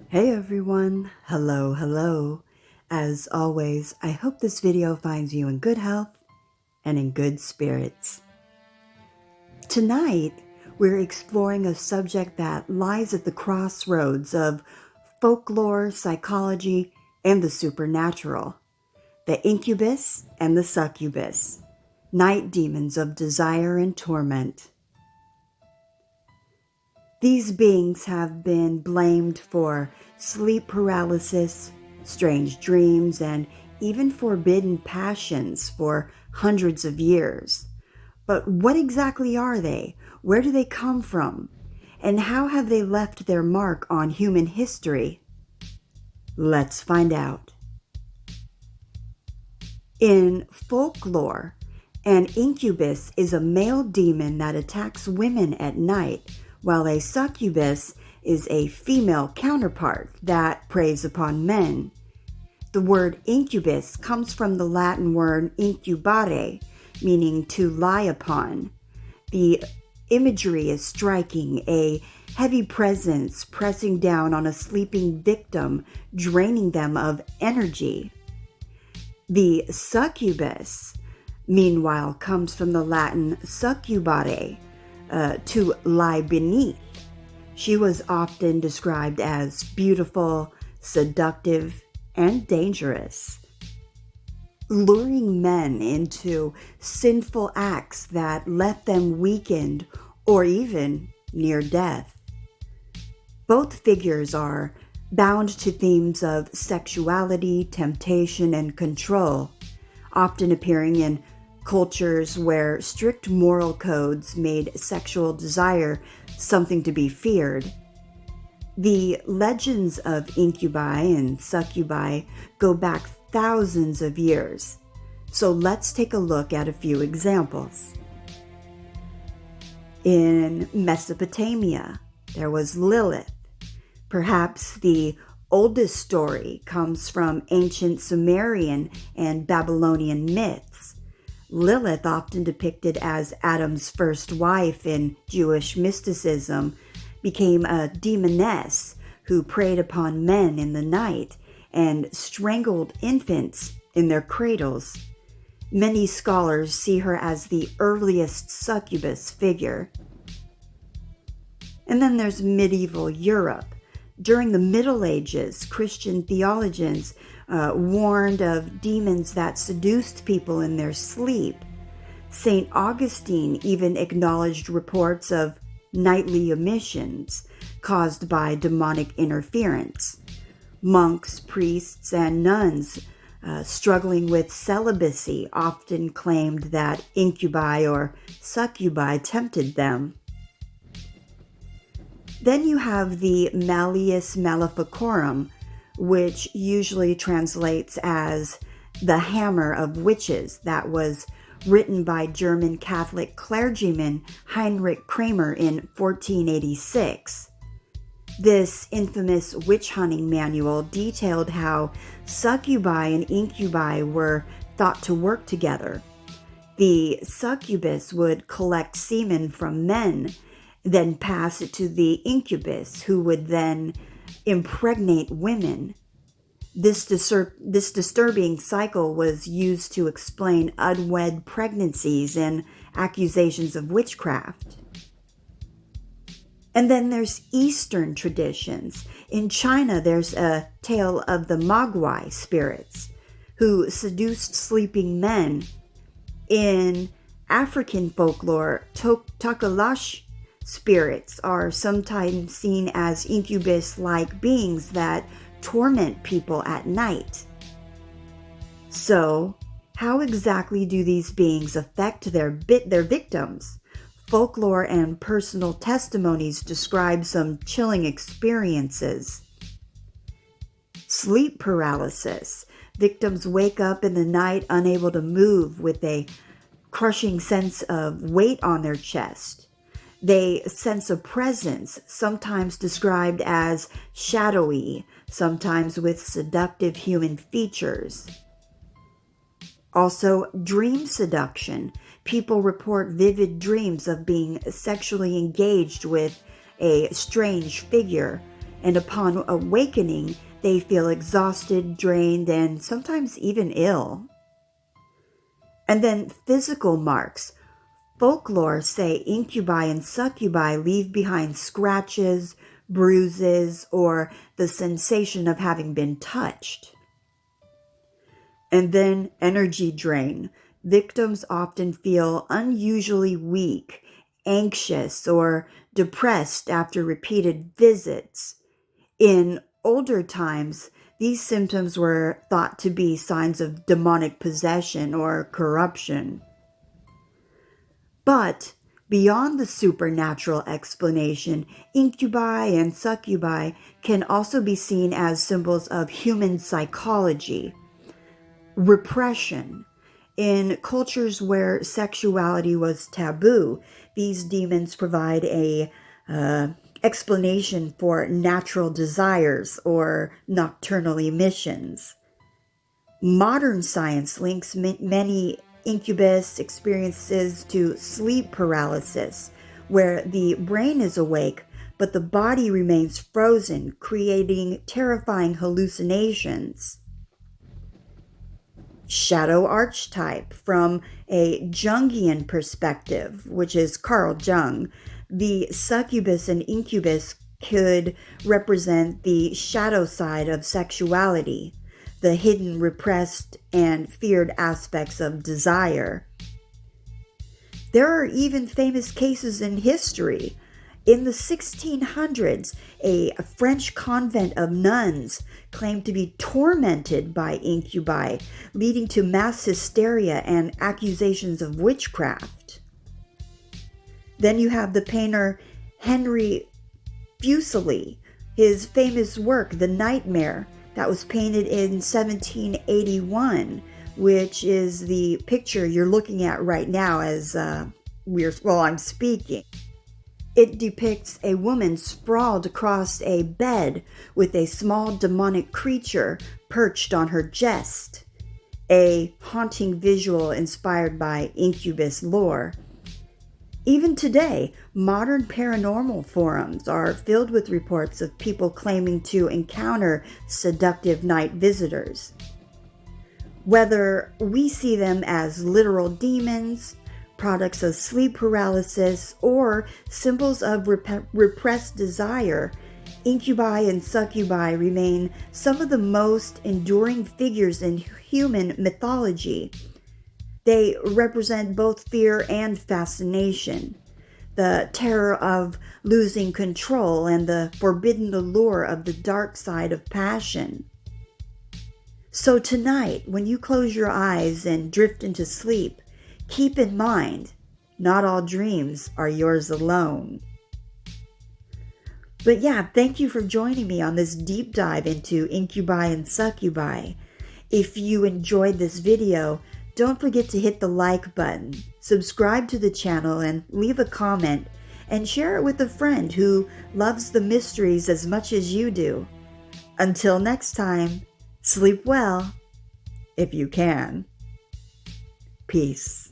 Hey everyone, hello. As always, I hope this video finds you in good health and in good spirits. Tonight, we're exploring a subject that lies at the crossroads of folklore, psychology, and the supernatural. The incubus and the succubus, night demons of desire and torment. These beings have been blamed for sleep paralysis, strange dreams, and even forbidden passions for hundreds of years. But what exactly are they? Where do they come from? And how have they left their mark on human history? Let's find out. In folklore, an incubus is a male demon that attacks women at night, while a succubus is a female counterpart that preys upon men. The word incubus comes from the Latin word incubare, meaning to lie upon. The imagery is striking, a heavy presence pressing down on a sleeping victim, draining them of energy. The succubus, meanwhile, comes from the Latin succubare, to lie beneath. She was often described as beautiful, seductive, and dangerous, luring men into sinful acts that left them weakened or even near death. Both figures are bound to themes of sexuality, temptation, and control, often appearing in cultures where strict moral codes made sexual desire something to be feared. The legends of incubi and succubi go back thousands of years, so let's take a look at a few examples. In Mesopotamia, there was Lilith. Perhaps the oldest story comes from ancient Sumerian and Babylonian myths. Lilith, often depicted as Adam's first wife in Jewish mysticism, became a demoness who preyed upon men in the night and strangled infants in their cradles. Many scholars see her as the earliest succubus figure. And then there's medieval Europe. During the Middle Ages, Christian theologians warned of demons that seduced people in their sleep. St. Augustine even acknowledged reports of nightly emissions caused by demonic interference. Monks, priests, and nuns struggling with celibacy often claimed that incubi or succubi tempted them. Then you have the Malleus Maleficorum, which usually translates as the Hammer of Witches, that was written by German Catholic clergyman Heinrich Kramer in 1486. This infamous witch hunting manual detailed how succubi and incubi were thought to work together. The succubus would collect semen from men, then pass it to the incubus, who would then impregnate women. This disturbing cycle was used to explain unwed pregnancies and accusations of witchcraft. And then there's Eastern traditions. In China, there's a tale of the Mogwai spirits who seduced sleeping men. In African folklore, Takalash spirits are sometimes seen as incubus-like beings that torment people at night. So, how exactly do these beings affect their victims? Folklore and personal testimonies describe some chilling experiences. Sleep paralysis. Victims wake up in the night unable to move with a crushing sense of weight on their chest. They sense a presence, sometimes described as shadowy, sometimes with seductive human features. Also, dream seduction. People report vivid dreams of being sexually engaged with a strange figure, and upon awakening, they feel exhausted, drained, and sometimes even ill. And then physical marks. Folklore say incubi and succubi leave behind scratches, bruises, or the sensation of having been touched. And then energy drain. Victims often feel unusually weak, anxious, or depressed after repeated visits. In older times, these symptoms were thought to be signs of demonic possession or corruption. But beyond the supernatural explanation, incubi and succubi can also be seen as symbols of human psychology. Repression. In cultures where sexuality was taboo, these demons provide a explanation for natural desires or nocturnal emissions. Modern science links many incubus experiences to sleep paralysis, where the brain is awake but the body remains frozen, creating terrifying hallucinations. Shadow archetype. From a Jungian perspective, which is Carl Jung, the succubus and incubus could represent the shadow side of sexuality, the hidden, repressed, and feared aspects of desire. There are even famous cases in history. In the 1600s, a French convent of nuns claimed to be tormented by incubi, leading to mass hysteria and accusations of witchcraft. Then you have the painter Henry Fuseli, his famous work, The Nightmare, that was painted in 1781, which is the picture you're looking at right now as I'm speaking. It depicts a woman sprawled across a bed with a small demonic creature perched on her chest, a haunting visual inspired by incubus lore. Even today, modern paranormal forums are filled with reports of people claiming to encounter seductive night visitors. Whether we see them as literal demons, products of sleep paralysis, or symbols of repressed desire, incubi and succubi remain some of the most enduring figures in human mythology. They represent both fear and fascination, the terror of losing control and the forbidden allure of the dark side of passion. So tonight, when you close your eyes and drift into sleep, keep in mind, not all dreams are yours alone. But yeah, thank you for joining me on this deep dive into incubi and succubi. If you enjoyed this video, don't forget to hit the like button, subscribe to the channel, and leave a comment, and share it with a friend who loves the mysteries as much as you do. Until next time, sleep well, if you can. Peace.